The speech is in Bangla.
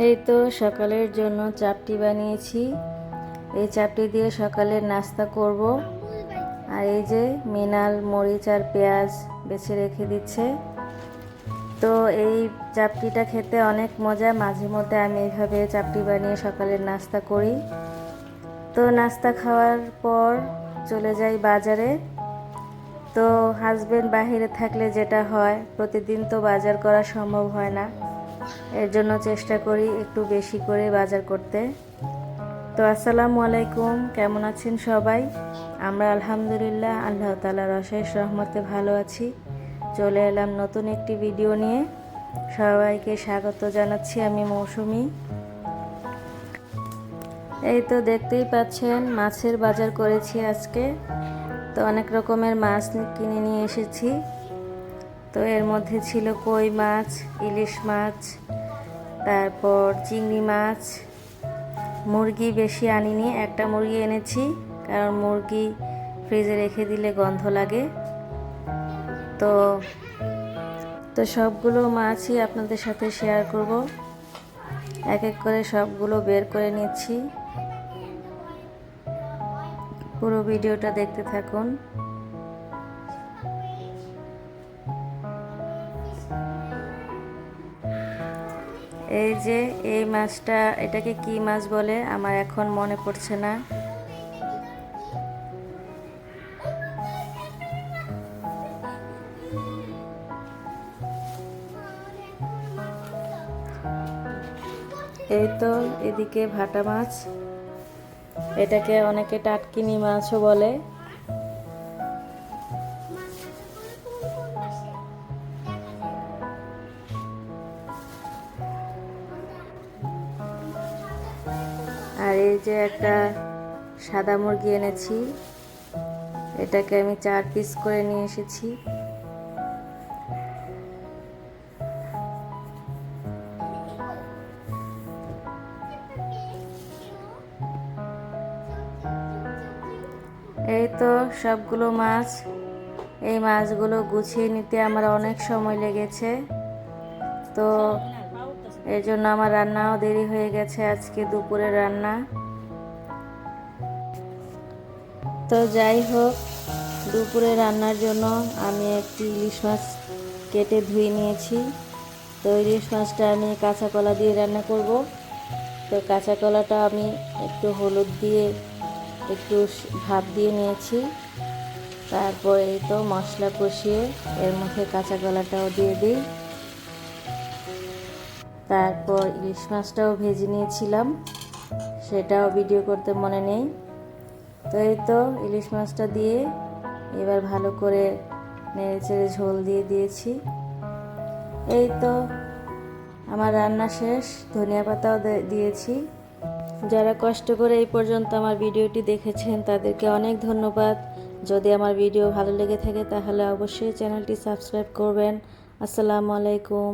এই তো সকালের জন্য চাপটি বানিয়েছি। এই চাপটি দিয়ে সকালের নাস্তা করব। আর এই যে মিনাল মরিচ আর পেঁয়াজ বেছে রেখে দিচ্ছে। তো এই চাপটিটা খেতে অনেক মজা। মাঝে মধ্যে আমি এইভাবে চাপটি বানিয়ে সকালের নাস্তা করি। তো নাস্তা খাওয়ার পর চলে যাই বাজারে। তো হাজবেন্ড বাহিরে থাকলে যেটা হয়, প্রতিদিন তো বাজার করা সম্ভব হয় না, এর জন্য চেষ্টা করি একটু বেশি করে বাজার করতে। তো আসসালামু আলাইকুম, কেমন আছেন সবাই? আমরা আলহামদুলিল্লাহ আল্লাহ তাআলার অশেষ রহমতে ভালো আছি। চলে এলাম নতুন একটি ভিডিও নিয়ে। সবাইকে স্বাগত জানাচ্ছি, আমি মৌসুমি। এই তো দেখতেই পাচ্ছেন মাছের বাজার করেছি আজকে। তো অনেক রকমের মাছ কিনে নিয়ে এসেছি। তো এর মধ্যে ছিল কই মাছ, ইলিশ মাছ, তারপর চিংড়ি মাছ। মুরগি বেশি আনিনি, একটা মুরগি এনেছি, কারণ মুরগি ফ্রিজে রেখে দিলে গন্ধ লাগে। তো সবগুলো মাছই আপনাদের সাথে শেয়ার করব। এক এক করে সবগুলো বের করে নিচ্ছি। পুরো ভিডিওটা দেখতে থাকুন। এই যে এই মাছটা, এটাকে কি মাছ বলে আমার এখন মনে পড়ছে না। এই তো এদিকে ভাটা মাছ, এটাকে অনেকে টাটকিনি মাছও বলে। আর এই যে একটা সাদা মুরগি এনেছি, এটাকে আমি 4 পিস করে নিয়ে এসেছি। এই তো সবগুলো মাছ। এই মাছগুলো গুছিয়ে নিতে আমার অনেক সময় লেগেছে। তো এর জন্য আমার রান্নাও দেরি হয়ে গেছে, আজকে দুপুরের রান্না। তো যাই হোক, দুপুরে রান্নার জন্য আমি একটি ইলিশ মাছ কেটে ধুয়ে নিয়েছি। তো ইলিশ মাছটা আমি কাঁচা কলা দিয়ে রান্না করব। তো কাঁচা কলাটা আমি একটু হলুদ দিয়ে একটু ভাপ দিয়ে নিয়েছি। তারপর এই তো মশলা কষিয়ে এর মধ্যে কাঁচা কলাটাও দিয়ে দিই। তারপর ইলিশ মাছটাও ভেজে নিয়েছিলাম, সেটাও ভিডিও করতে মনে নেই। তো এই তো ইলিশ মাছটা দিয়ে এবার ভালো করে নেড়েচেড়ে ঝোল দিয়ে দিয়েছি। এই তো আমার রান্না শেষ, ধনিয়া পাতাও দিয়েছি। যারা কষ্ট করে এই পর্যন্ত আমার ভিডিওটি দেখেছেন তাদেরকে অনেক ধন্যবাদ। যদি আমার ভিডিও ভালো লেগে থাকে তাহলে অবশ্যই চ্যানেলটি সাবস্ক্রাইব করবেন। আসসালামু আলাইকুম।